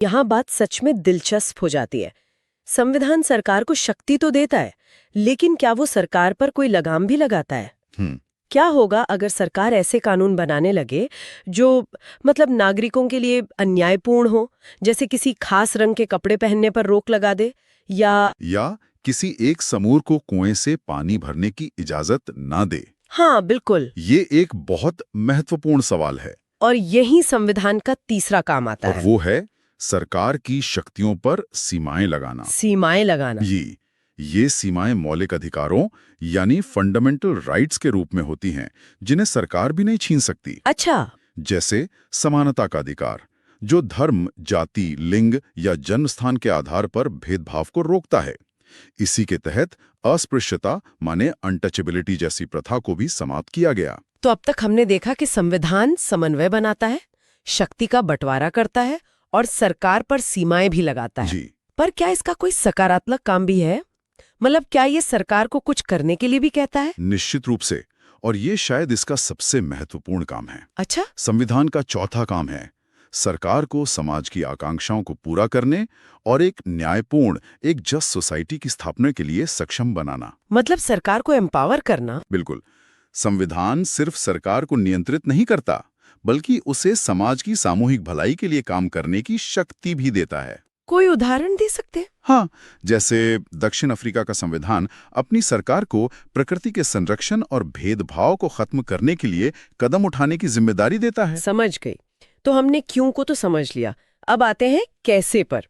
यहाँ बात सच में दिलचस्प हो जाती है। संविधान सरकार को शक्ति तो देता है, लेकिन क्या वो सरकार पर कोई लगाम भी लगाता है? क्या होगा अगर सरकार ऐसे कानून बनाने लगे जो मतलब नागरिकों के लिए अन्यायपूर्ण हो, जैसे किसी खास रंग के कपड़े पहनने पर रोक लगा दे, या किसी एक समूह को कुएं से पानी भरने की इजाजत ना दे? हाँ बिल्कुल। ये एक बहुत महत्वपूर्ण सवाल है। और यही संविधान का तीसरा काम आता और है। वो है सरकार की शक्तियों पर सीमाएं लगाना। सीमाएं लगाना। ये सीमाएं मौलिक अधिकारों यानी फंडामेंटल राइट्स के रूप में होती हैं, जिन्हें सरकार भी नहीं छीन सकती। अच्छा। जैसे समानता का अधिकार, जो धर्म, जाति, लिंग या जन्म स्थान के आधार पर भेदभाव को रोकता है। इसी के तहत अस्पृश्यता माने अनटचेबिलिटी जैसी प्रथा को भी समाप्त किया गया। तो अब तक हमने देखा कि संविधान समन्वय बनाता है, शक्ति का बंटवारा करता है और सरकार पर सीमाएं भी लगाता है। जी। पर क्या इसका कोई सकारात्मक काम भी है? मतलब क्या ये सरकार को कुछ करने के लिए भी कहता है? निश्चित रूप से, और ये शायद इसका सबसे महत्वपूर्ण काम है। अच्छा। संविधान का चौथा काम है सरकार को समाज की आकांक्षाओं को पूरा करने और एक न्यायपूर्ण, एक जस्ट सोसाइटी की स्थापना के लिए सक्षम बनाना। मतलब सरकार को एम्पावर करना। बिल्कुल। संविधान सिर्फ सरकार को नियंत्रित नहीं करता, बल्कि उसे समाज की सामूहिक भलाई के लिए काम करने की शक्ति भी देता है। कोई उदाहरण दे सकते हैं? हाँ, जैसे दक्षिण अफ्रीका का संविधान अपनी सरकार को प्रकृति के संरक्षण और भेदभाव को खत्म करने के लिए कदम उठाने की जिम्मेदारी देता है। समझ गई। तो हमने क्यों को तो समझ लिया, अब आते हैं कैसे पर।